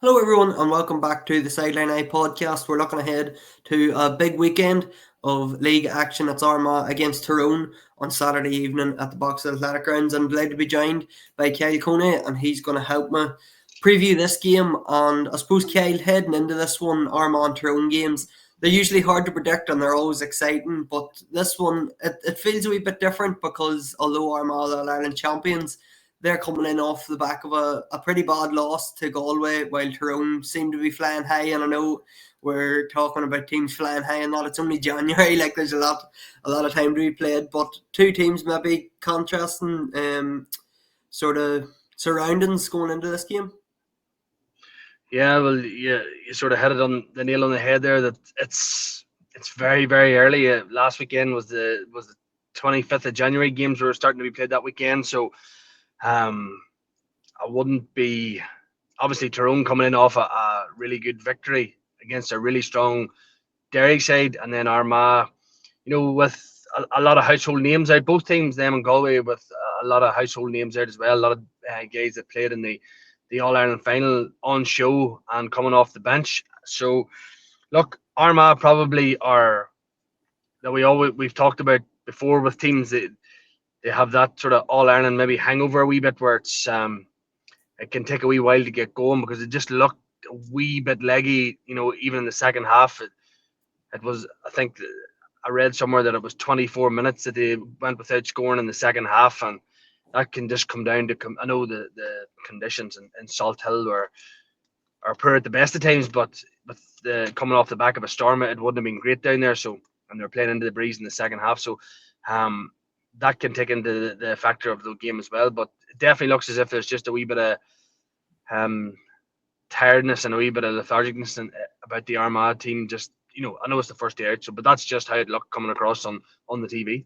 Hello, everyone, and welcome back to the Sideline Eye podcast. We're looking ahead to a big weekend of league action. It's Armagh against Tyrone on Saturday evening at the Box Athletic Grounds. I'm glad to be joined by Coney, and he's going to help me preview this game. And I suppose, Kyle, heading into this one, Armagh and Tyrone games, they're usually hard to predict and they're always exciting. But this one, it feels a wee bit different because although Armagh are Ireland champions, they're coming in off the back of a pretty bad loss to Galway, while Tyrone seem to be flying high. And I know we're talking about teams flying high and that it's only January, like there's a lot of time to be played. But two teams maybe contrasting sort of surroundings going into this game. Yeah, well, you sort of hit it on the nail on the head there. That it's very very early. Last weekend was the 25th of January. Games were starting to be played that weekend, so I wouldn't be obviously Tyrone coming in off a really good victory against a really strong Derry side, and then Armagh, with a lot of household names out. Both teams, them and Galway, with a lot of household names out as well. A lot of guys that played in the All Ireland final on show and coming off the bench. So, look, Armagh probably are that we've talked about before with teams that they have that sort of All Ireland maybe hangover a wee bit where it can take a wee while to get going because it just looked a wee bit leggy. Even in the second half, it was. I think I read somewhere that it was 24 minutes that they went without scoring in the second half, and that can just come down to. I know the conditions in Salt Hill are poor at the best of times, but with the coming off the back of a storm, it wouldn't have been great down there. So, and they're playing into the breeze in the second half, so that can take into the factor of the game as well. But it definitely looks as if there's just a wee bit of tiredness and a wee bit of lethargicness about the Armagh team. Just I know it's the first day out, but that's just how it looked coming across on the TV.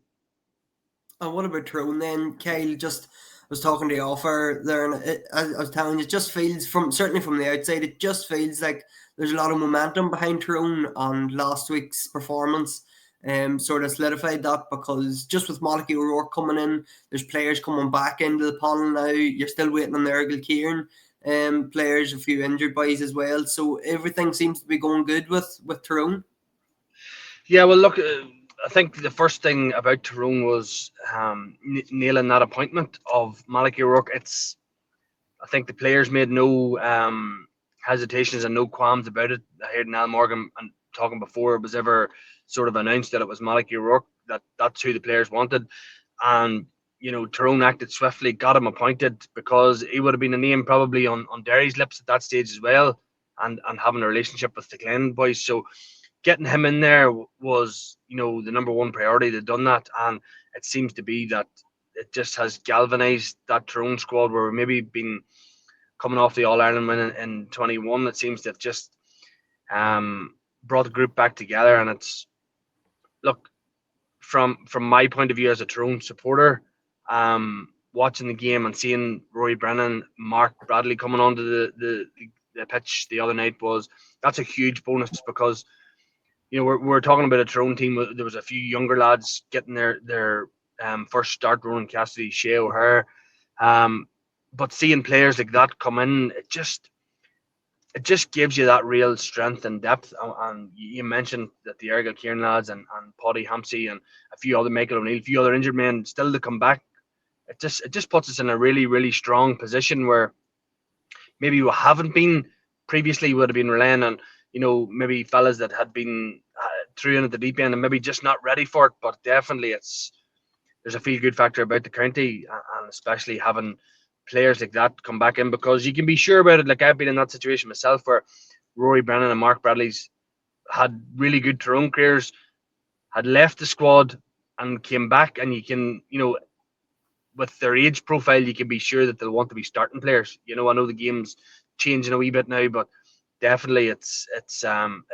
And what about Tyrone then, Kyle? Just was talking to you offer there, and I was telling you, it just feels certainly from the outside, it just feels like there's a lot of momentum behind Tyrone, and last week's performance sort of solidified that because just with Malachy O'Rourke coming in, there's players coming back into the panel now. You're still waiting on the Ergel Kieran players, a few injured boys as well. So everything seems to be going good with Tyrone. Yeah, well, look, I think the first thing about Tyrone was nailing that appointment of Malachy O'Rourke. I think the players made no hesitations and no qualms about it. I heard Niall Morgan and talking before it was ever sort of announced that it was Malachy O'Rourke, that's who the players wanted. And Tyrone acted swiftly, got him appointed because he would have been a name probably on Derry's lips at that stage as well, and having a relationship with the Glen boys. So getting him in there was, the number one priority. They've done that, and it seems to be that it just has galvanised that Tyrone squad where we've maybe been coming off the All Ireland win in 21. It seems to have just brought the group back together, and it's look from my point of view as a Tyrone supporter, watching the game and seeing Rory Brennan, Mark Bradley coming onto the pitch the other night that's a huge bonus because we're talking about a Tyrone team. There was a few younger lads getting their first start. Ronan Cassidy, Shea O'Hare, but seeing players like that come in, it just gives you that real strength and depth. And you mentioned that the Ergel Kieran lads and Paddy Hampsey and a few other Michael O'Neill, a few other injured men still to come back. It just puts us in a really, really strong position where maybe we haven't been previously. Would have been relying on maybe fellas that had been through in at the deep end and maybe just not ready for it. But definitely there's a feel good factor about the county, and especially having players like that come back in because you can be sure about it. Like I've been in that situation myself where Rory Brennan and Mark Bradley's had really good Tyrone careers, had left the squad and came back, and you can with their age profile you can be sure that they'll want to be starting players. I know the game's changing a wee bit now, but definitely it's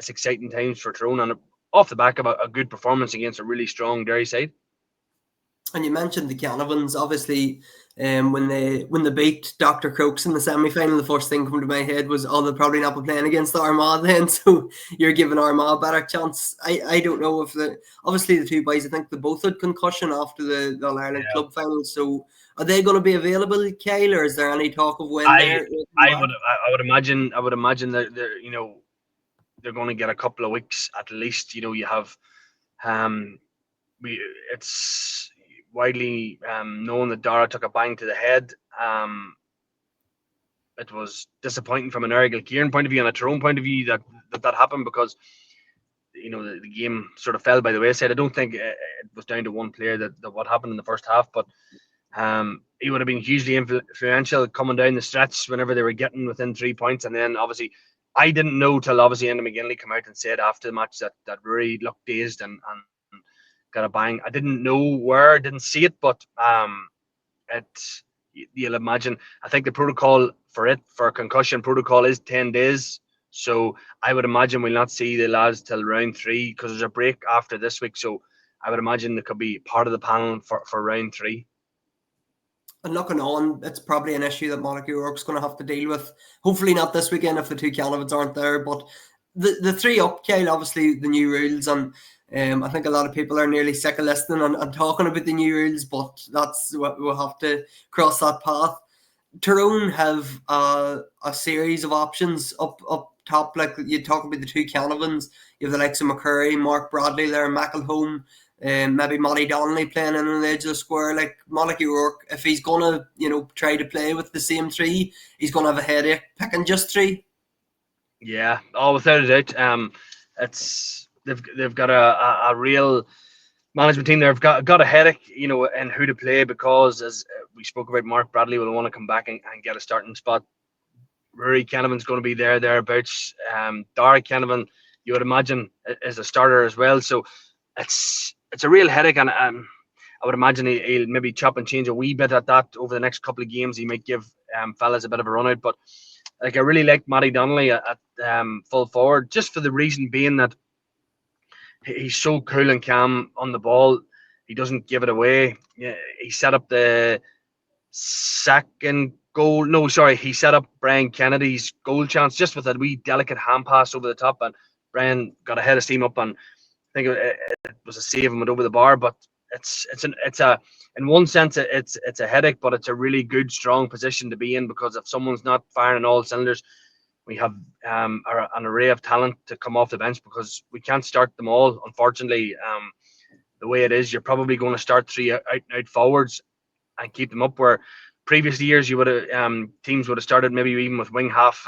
exciting times for Tyrone, and off the back of a good performance against a really strong Derry side. And you mentioned the Canavans, obviously, when they beat Dr. Crokes in the semi-final, the first thing coming to my head was, they'll probably not be playing against the Armagh then, so you're giving Armagh a better chance. I don't know if obviously the two boys, I think they both had concussion after the All Ireland club final, so Are they going to be available, Kyle, or is there any talk of when I they're coming I back? would I would imagine that they're going to get a couple of weeks at least. You have um we it's widely known that Dara took a bang to the head. It was disappointing from an Argyle Kieran point of view and a Tyrone point of view that happened, because the game sort of fell by the wayside. I don't think it was down to one player that what happened in the first half, but he would have been hugely influential coming down the stretch whenever they were getting within 3 points. And then obviously, I didn't know till obviously Enda McGinley came out and said after the match that Rory looked dazed and got a bang. I didn't know where, didn't see it, but it you'll imagine. I think the protocol for concussion protocol is 10 days. So I would imagine we'll not see the lads till round 3, because there's a break after this week. So I would imagine they could be part of the panel for round 3. And looking on, it's probably an issue that Monaco O'Rourke's going to have to deal with. Hopefully not this weekend if the two candidates aren't there. But the three up, Kyle, obviously the new rules, and I think a lot of people are nearly sick of listening and talking about the new rules, but that's what we'll have to cross that path. Tyrone have a series of options up top. Like you talk about the two Canavans, you have the likes of McCurry, Mark Bradley there, McElhone, maybe Matty Donnelly playing in on the edge of the square. Like Monaco O'Rourke, if he's gonna try to play with the same three, he's gonna have a headache picking just three. Yeah, without a doubt. It's they've got a real management team. They've got a headache, in who to play, because as we spoke about, Mark Bradley will want to come back and get a starting spot. Rory Canavan's going to be thereabouts. Dara Canavan, you would imagine, is a starter as well. So it's a real headache, and I would imagine he'll maybe chop and change a wee bit at that over the next couple of games. He might give fellas a bit of a run out, but like I really like Matty Donnelly at full forward, just for the reason being that he's so cool and calm on the ball. He doesn't give it away. Yeah, he set up the second goal. No, sorry, he set up Brian Kennedy's goal chance just with a wee delicate hand pass over the top, and Brian got a head of steam up, and I think it was a save and went over the bar. But it's a in one sense it's a headache, but it's a really good strong position to be in, because if someone's not firing all cylinders, we have an array of talent to come off the bench, because we can't start them all, unfortunately. The way it is, you're probably going to start three out and out forwards and keep them up, where previous years you would have teams would have started maybe even with wing half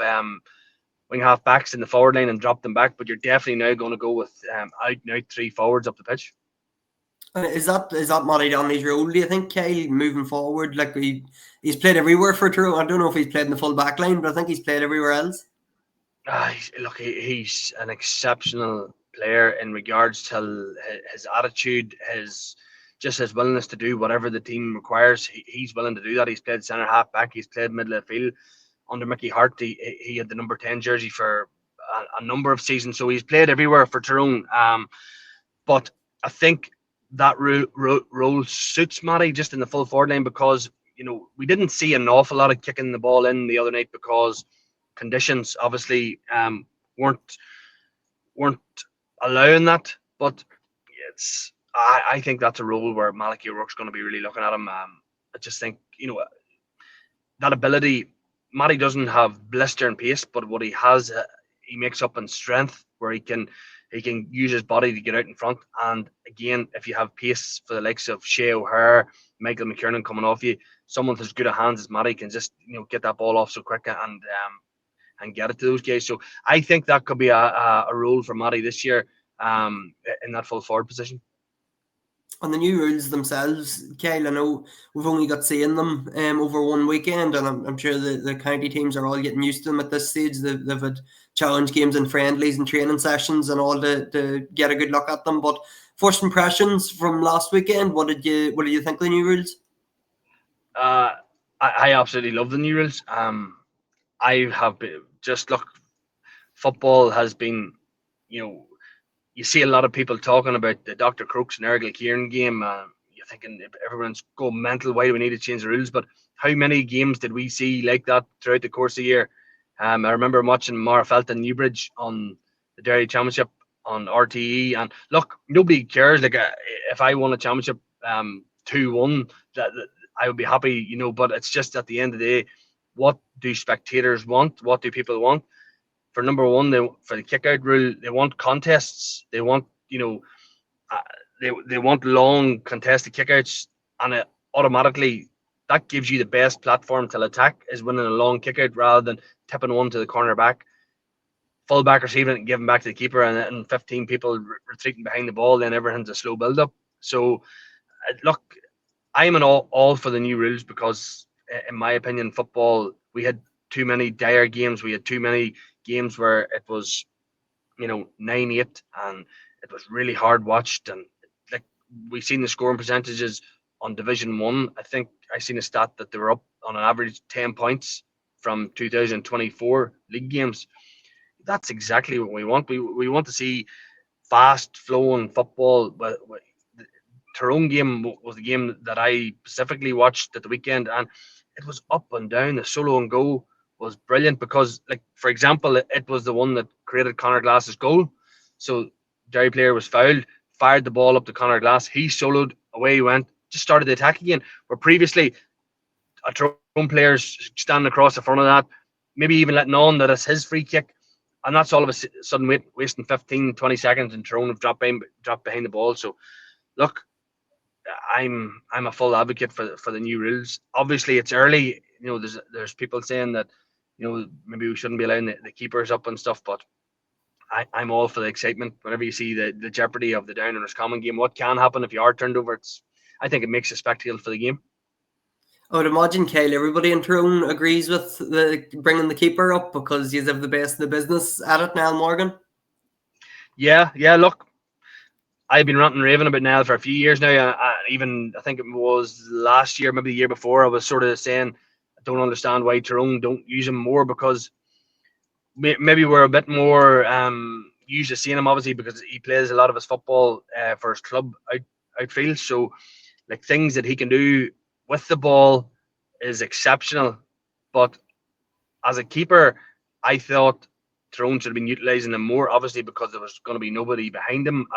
backs in the forward line and dropped them back, but you're definitely now going to go with out and out three forwards up the pitch. Is that Matty Donnelly's role, do you think, Kyle, moving forward? Like he's played everywhere for Tyrone. I don't know if he's played in the full back line, but I think he's played everywhere else. Look, he's an exceptional player in regards to his attitude, his willingness to do whatever the team requires. He's willing to do that. He's played centre half back. He's played middle of the field under Mickey Hart. He had the number 10 jersey for a number of seasons, so he's played everywhere for Tyrone. But I think that role suits Matty just in the full forward line, because we didn't see an awful lot of kicking the ball in the other night, because conditions obviously weren't allowing that. But I think that's a role where Malachy O'Rourke's going to be really looking at him. I just think that ability. Matty doesn't have blister and pace, but what he has, he makes up in strength, where he can use his body to get out in front. And again, if you have pace for the likes of Shea O'Hare, Michael McKiernan coming off you, someone as good a hands as Matty can just get that ball off so quick and get it to those guys. So I think that could be a role for Matty this year in that full forward position. On the new rules themselves, Kyle, I know we've only got seeing them over one weekend, and I'm sure the county teams are all getting used to them at this stage. They've had challenge games and friendlies and training sessions and all to get a good look at them. But first impressions from last weekend, what did you think of the new rules? I absolutely love the new rules. I have been, just look, football has been, you see a lot of people talking about the Dr. Crooks and Argyle Kieran game. You're thinking everyone's going mental. Why do we need to change the rules? But how many games did we see like that throughout the course of the year? I remember watching Marfelt and Newbridge on the Derry Championship on RTE, and look, nobody cares. Like if I won a championship 2-1, that I would be happy, but it's just at the end of the day, what do spectators want? What do people want? For number one, for the kick out rule, they want contests. They want, uh, they want long contested kickouts, and it automatically that gives you the best platform to attack is winning a long kickout rather than tipping one to the corner back, full back receiving it and giving back to the keeper, and 15 people retreating behind the ball. Then everything's a slow build up. So look, I'm all for the new rules because, in my opinion, football, we had too many dire games. We had too many games where it was, 9-8, and it was really hard watched. And like we've seen the scoring percentages on Division One. I think I seen a stat that they were up on an average 10 points from 2024 league games. That's exactly what we want. We want to see fast flowing football. But the Tyrone game was the game that I specifically watched at the weekend, and it was up and down. The solo and go was brilliant because, like, for example, it was the one that created Conor Glass's goal. So Derry player was fouled, fired the ball up to Conor Glass. He soloed, away he went, just started the attack again. Where previously a Tyrone player's standing across the front of that, maybe even letting on that it's his free kick, and that's all of a sudden wasting 15, 20 seconds, and Tyrone have dropped behind the ball. So look, I'm a full advocate for the new rules. Obviously, it's early. There's people saying that maybe we shouldn't be allowing the keepers up and stuff, but I'm all for the excitement. Whenever you see the jeopardy of the down and common game, what can happen if you are turned over? I think it makes a spectacle for the game. I would imagine, Kyle, everybody in Tyrone agrees with bringing the keeper up because you have the best in the business at it, Niall Morgan. Yeah. Look, I've been ranting and raving about Niall for a few years now. I think it was last year, maybe the year before, I was sort of saying I don't understand why Tyrone don't use him more, because maybe we're a bit more used to seeing him, obviously, because he plays a lot of his football for his club outfield. So, like, things that he can do with the ball is exceptional. But as a keeper, I thought Tyrone should have been utilising him more, obviously, because there was going to be nobody behind him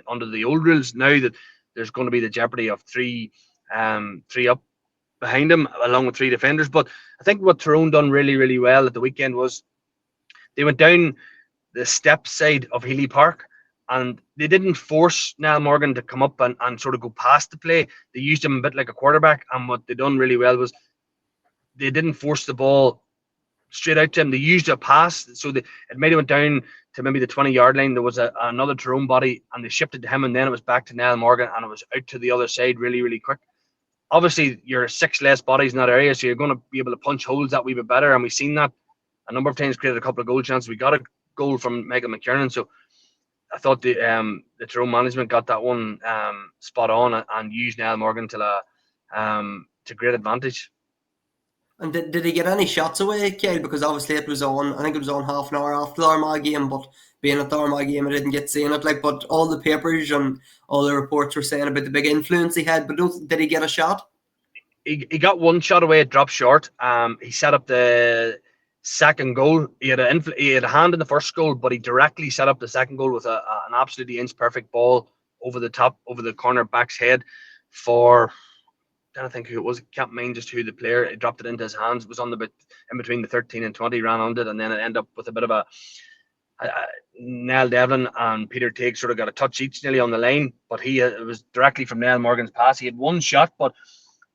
under the old rules. Now that there's going to be the jeopardy of three up behind him along with three defenders. But I think what Tyrone done really, really well at the weekend was they went down the step side of Healy Park, and they didn't force Niall Morgan to come up and sort of go past the play. They used him a bit like a quarterback, and what they done really well was they didn't force the ball straight out to him. They used a pass, so it might have went down to maybe the 20-yard line. There was another Tyrone body, and they shipped it to him, and then it was back to Niall Morgan, and it was out to the other side really, really quick. Obviously, you're 6 less bodies in that area, so you're going to be able to punch holes that wee bit better, and we've seen that a number of times, created a couple of goal chances. We got a goal from Megan McKiernan, so I thought the Tyrone management got that one spot on and used Niall Morgan to great advantage. And did he get any shots away, Kyle? Because obviously it was on, I think it was on half an hour after the Armagh game, but being at the Armagh game, I didn't get seeing it. But all the papers and all the reports were saying about the big influence he had. But did he get a shot? He got one shot away. It dropped short. He set up the second goal. He had a hand in the first goal, but he directly set up the second goal with an absolutely inch perfect ball over the top, over the corner back's head for, I don't think who it was. Can't mind just who the player. It dropped it into his hands. It was on the bit in between the 13 and 20. Ran on it, and then it ended up with a bit of a Niall Devlin and Peter Tigg sort of got a touch each nearly on the line, but it was directly from Niall Morgan's pass. He had one shot, but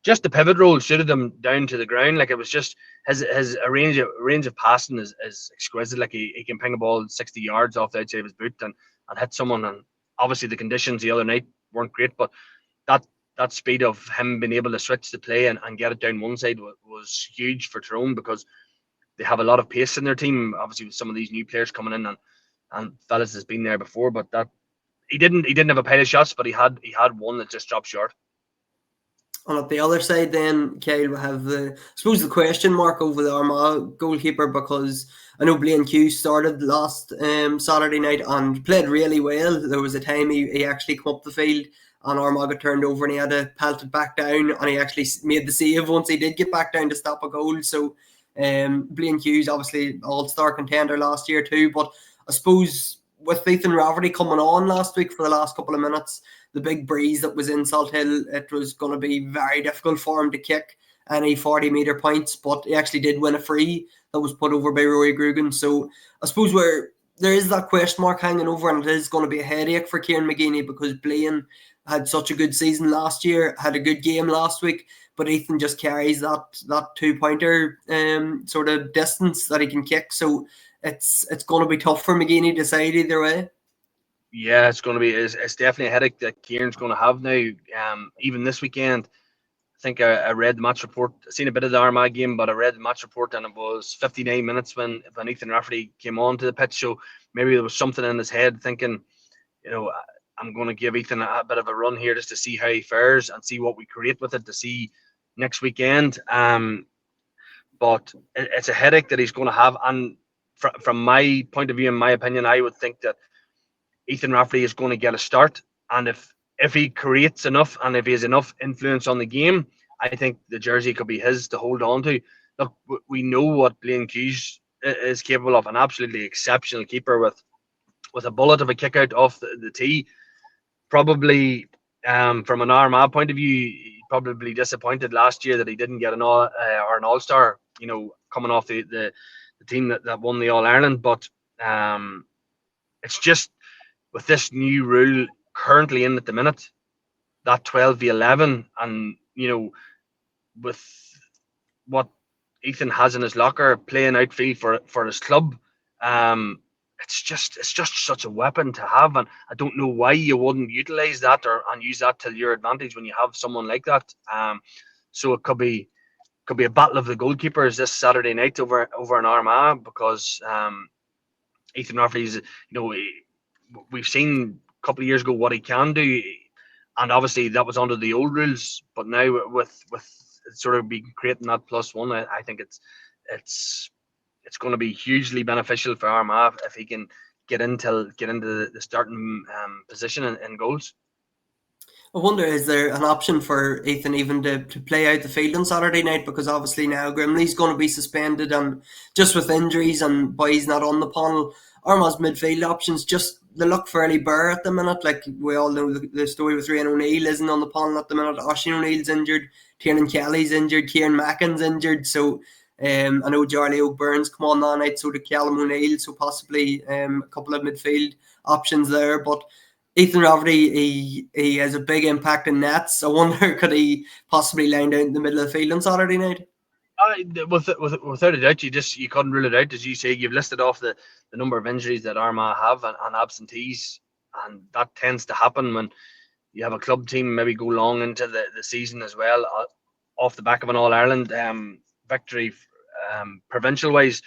just the pivot roll suited him down to the ground. Like, it was just his range of passing is exquisite. Like, he can ping a ball 60 yards off the outside of his boot and hit someone. And obviously the conditions the other night weren't great, but that speed of him being able to switch the play and get it down one side was huge for Tyrone, because they have a lot of pace in their team, obviously, with some of these new players coming in, and fellas has been there before. But that he didn't have a pile of shots, but he had one that just dropped short. And at the other side, then, Kyle, we have the question mark over the Armagh goalkeeper, because I know Blaine Q started last Saturday night and played really well. There was a time he actually came up the field and Armagh got turned over and he had to pelt it back down, and he actually made the save once he did get back down to stop a goal. So Blaine Q's obviously all-star contender last year too, but I suppose with Ethan Rafferty coming on last week for the last couple of minutes, the big breeze that was in Salt Hill, it was going to be very difficult for him to kick any 40-metre points, but he actually did win a free that was put over by Rory Grugan. So I suppose there is that question mark hanging over, and it is going to be a headache for Kieran McGeeney, because Blaine had such a good season last year, had a good game last week, but Ethan just carries that 2-pointer sort of distance that he can kick. So it's going to be tough for McGeeney to decide either way. Yeah, it's going to be. It's definitely a headache that Kieran's going to have now. Even this weekend, I think I read the match report. I seen a bit of the Armagh game, but I read the match report, and it was 59 minutes when Ethan Rafferty came onto the pitch. So maybe there was something in his head thinking, I'm going to give Ethan a bit of a run here just to see how he fares and see what we create with it to see next weekend. But it's a headache that he's going to have. And from my point of view, in my opinion, I would think that Ethan Rafferty is going to get a start. And if he creates enough and if he has enough influence on the game, I think the jersey could be his to hold on to. Look, we know what Blaine Hughes is capable of, an absolutely exceptional keeper with a bullet of a kick out off the tee. Probably from an Armagh point of view, probably disappointed last year that he didn't get an all-star, coming off the team that won the All-Ireland. But it's just with this new rule currently in at the minute, that 12v11, and with what Ethan has in his locker playing outfield for his club, it's just such a weapon to have, and I don't know why you wouldn't utilize that and use that to your advantage when you have someone like that. So it could be a battle of the goalkeepers this Saturday night over in Armagh, because Ethan Rafferty's, we've seen a couple of years ago what he can do, and obviously that was under the old rules, but now with sort of be creating that +1, I think it's going to be hugely beneficial for Armagh if he can get into the starting position in goals. I wonder, is there an option for Ethan even to play out the field on Saturday night? Because obviously now Grimley's going to be suspended, and just with injuries and boys not on the panel, Armagh's midfield options they look fairly bare at the minute. Like, we all know the story with Rian O'Neill isn't on the panel at the minute. Oisin O'Neill's injured, Tiernan Kelly's injured, Kieran Mackin's injured. So I know Charlie O'Byrne's come on that night, so did Callum O'Neill. So possibly a couple of midfield options there. But Ethan Rafferty, he has a big impact in nets. I wonder, could he possibly line down in the middle of the field on Saturday night? Without a doubt, you couldn't rule it out. As you say, you've listed off the number of injuries that Armagh have and absentees, and that tends to happen when you have a club team maybe go long into the season as well, off the back of an All-Ireland victory, provincial wise.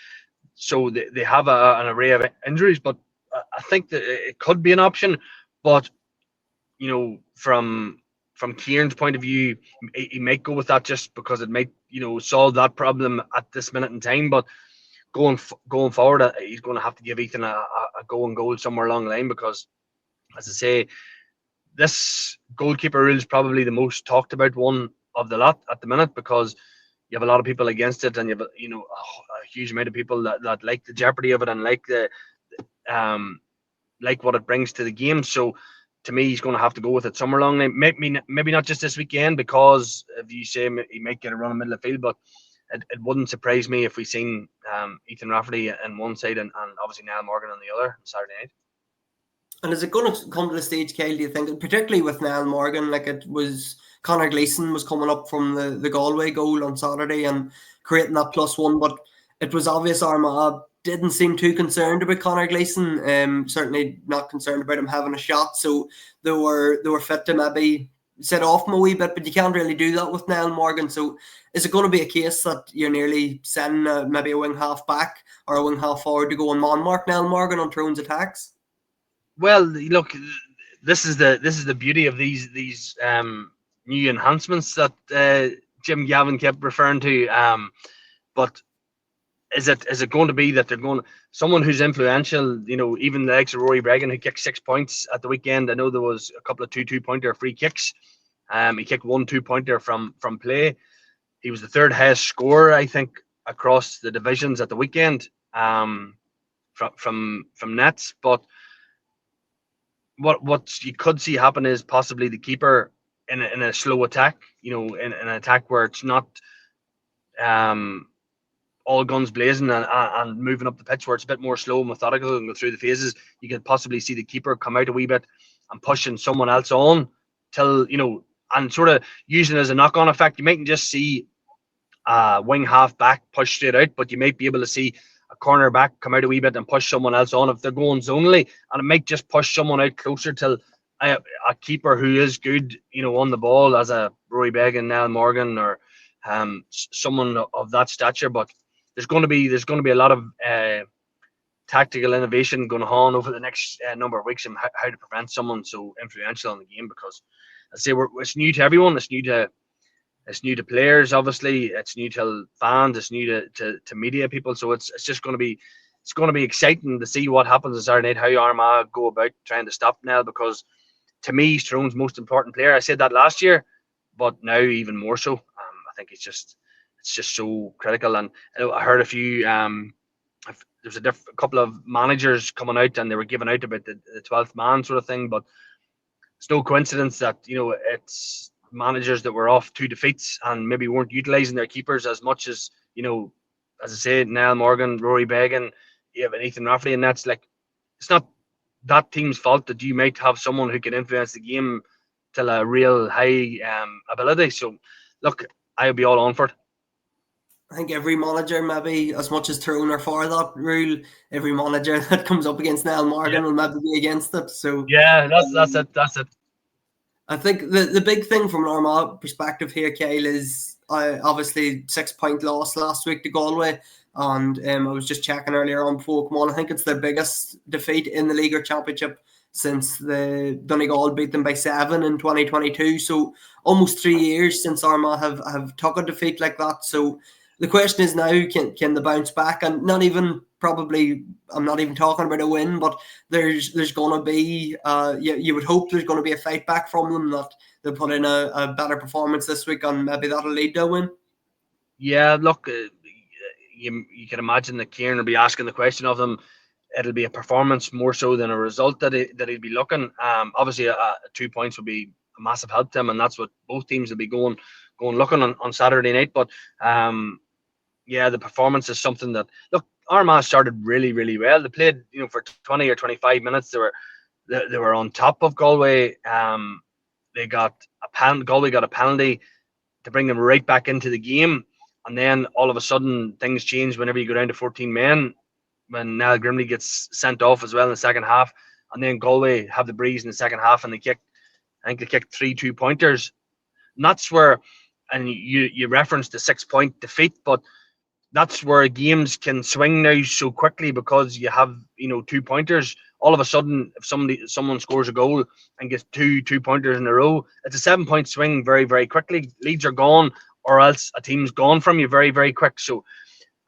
So they have an array of injuries, but I think that it could be an option. But from Kieran's point of view, he might go with that just because it might solve that problem at this minute in time. But going forward, he's going to have to give Ethan a go and goal somewhere along the line, because, as I say, this goalkeeper rule is probably the most talked about one of the lot at the minute, because you have a lot of people against it, and you have a huge amount of people that like the jeopardy of it and like what it brings to the game. So to me, he's going to have to go with it somewhere along the line. Maybe not just this weekend, because if you say he might get a run in the middle of the field, but it wouldn't surprise me if we seen Ethan Rafferty on one side and obviously Niall Morgan on the other Saturday night. And is it going to come to the stage, Kyle, do you think, particularly with Niall Morgan, like it was Conor Gleeson was coming up from the Galway goal on Saturday and creating that +1, but it was obvious Armagh didn't seem too concerned about Conor Gleeson, certainly not concerned about him having a shot, so they were fit to maybe set off him a wee bit, but you can't really do that with Niall Morgan. So is it going to be a case that you're nearly sending maybe a wing half back or a wing half forward to go and man-mark Niall Morgan on Tyrone's attacks? Well, look, this is the beauty of these new enhancements that Jim Gavin kept referring to. But is it going to be that they're going someone who's influential? Even the likes of Rory Bregan, who kicked 6 points at the weekend. I know there was a couple of 2-2-pointer free kicks. He kicked 1 2-pointer from play. He was the third highest scorer, I think, across the divisions at the weekend, from nets. But what you could see happen is possibly the keeper in a slow attack, in an attack where it's not um, all guns blazing and moving up the pitch, where it's a bit more slow and methodical and go through the phases. You could possibly see the keeper come out a wee bit and pushing someone else on till, and sort of using it as a knock-on effect. You mightn't just see wing half back push straight out, but you might be able to see a corner back come out a wee bit and push someone else on if they're going zonally, and it might just push someone out closer till a keeper who is good, on the ball, as a Rory Beggan, Niall Morgan, or someone of that stature. But there's going to be a lot of tactical innovation going on over the next number of weeks, and how to prevent someone so influential in the game, because I say it's new to everyone. It's new to players, obviously. It's new to fans. It's new to media people. So it's just going to be exciting to see what happens on Saturday night. How Armagh go about trying to stop Nell, because to me, he's Tyrone's most important player. I said that last year, but now even more so. I think it's just so critical. And I heard a few. There's a couple of managers coming out, and they were giving out about the 12th man sort of thing. But it's no coincidence that it's managers that were off 2 defeats and maybe weren't utilising their keepers as much as, as I said, Niall Morgan, Rory Beggan, you have Ethan Rafferty, and that's like, it's not that team's fault that you might have someone who can influence the game to a real high ability. So, look, I'll be all on for it. I think every manager, maybe as much as Tyrone are for that rule, every manager that comes up against Niall Morgan will maybe be against it. So Yeah, that's it. That's it. I think the big thing from an Armagh perspective here, Kyle, is obviously 6 point loss last week to Galway. And I was just checking earlier on before we come on. I think it's their biggest defeat in the league or championship since the Donegal beat them by 7 in 2022. So almost 3 years since Armagh have took a defeat like that. So the question is now, can they bounce back? And not even probably, I'm not even talking about a win, but there's going to be, you would hope there's going to be a fight back from them, that they'll put in a better performance this week, and maybe that'll lead to a win. Yeah, look, you can imagine that Kieran will be asking the question of them. It'll be a performance more so than a result that he'll be looking. Obviously, 2 points would be a massive help to him, and that's what both teams will be going looking on Saturday night. But yeah, the performance is something that, look, Armagh started really, really well. They played, for 20 or 25 minutes. They were on top of Galway. They got Galway got a penalty to bring them right back into the game, and then all of a sudden things change whenever you go down to 14 men, when Niall Grimley gets sent off as well in the second half, and then Galway have the breeze in the second half, and I think they kicked 3 2-pointers. And that's where, and you referenced the 6 point defeat, but that's where games can swing now so quickly, because you have 2-pointers. All of a sudden, if someone scores a goal and gets 2-pointers in a row, it's a 7 point swing very, very quickly. Leads are gone, or else a team's gone from you very, very quick. So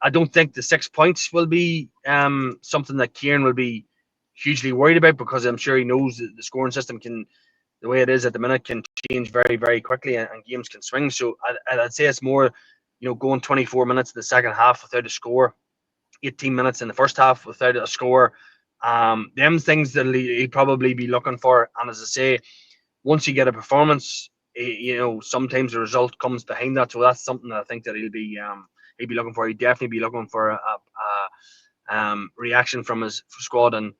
I don't think the 6 points will be something that Kieran will be hugely worried about, because I'm sure he knows that the scoring system the way it is at the minute, can change very, very quickly, and games can swing. So I'd say it's more, going 24 minutes in the second half without a score, 18 minutes in the first half without a score. Them things that he'll probably be looking for. And as I say, once you get a performance, sometimes the result comes behind that. So that's something that I think that he'll be looking for. He'd definitely be looking for a reaction from his squad. And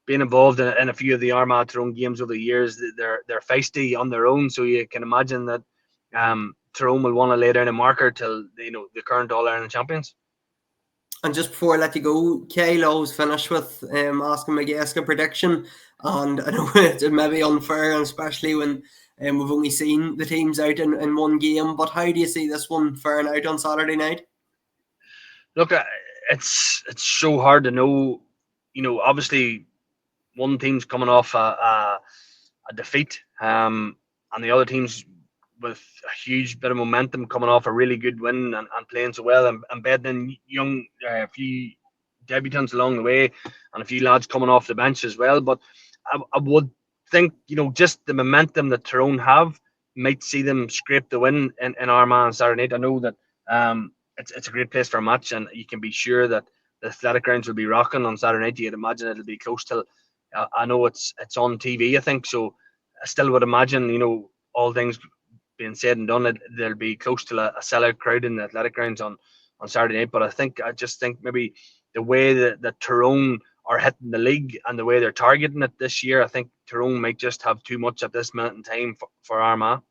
being involved in a few of the Armagh Tyrone games over the years, they're feisty on their own. So you can imagine that Tyrone will want to lay down a marker till the current All-Ireland champions. And just before I let you go, Kyle, always finish with asking my guest a prediction. And I know it's maybe unfair, and especially when we've only seen the teams out in one game. But how do you see this one faring out on Saturday night? Look, it's so hard to know. Obviously, one team's coming off a defeat, and the other team's with a huge bit of momentum, coming off a really good win and playing so well, and bedding in a few debutants along the way, and a few lads coming off the bench as well. But I would think, just the momentum that Tyrone have might see them scrape the win in Armagh on Saturday night. I know that it's a great place for a match, and you can be sure that the athletic grounds will be rocking on Saturday night. You'd imagine it'll be close till I know it's on TV, I think, so I still would imagine, all things being said and done, there'll be close to a sellout crowd in the athletic grounds on Saturday night. But I just think maybe the way that Tyrone are hitting the league and the way they're targeting it this year, I think Tyrone might just have too much at this minute in time for Armagh.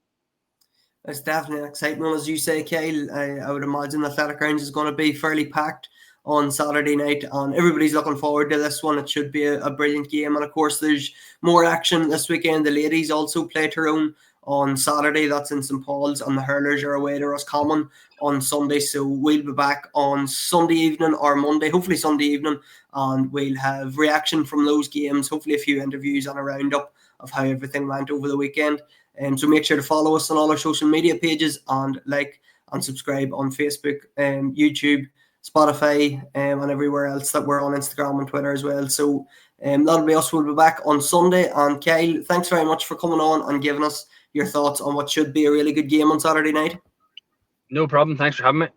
It's definitely an exciting one, as you say, Kyle. I would imagine the athletic grounds is going to be fairly packed on Saturday night, and everybody's looking forward to this one. It should be a brilliant game, and of course, there's more action this weekend. The ladies also play Tyrone on Saturday. That's in St Paul's, and the hurlers are away to Roscommon on Sunday. So we'll be back on Sunday evening or Monday, hopefully Sunday evening, and we'll have reaction from those games. Hopefully, a few interviews and a roundup of how everything went over the weekend. So make sure to follow us on all our social media pages and like and subscribe on Facebook, YouTube, Spotify, and everywhere else that we're on Instagram and Twitter as well. So that'll be us. We'll be back on Sunday. And Kyle, thanks very much for coming on and giving us your thoughts on what should be a really good game on Saturday night. No problem. Thanks for having me.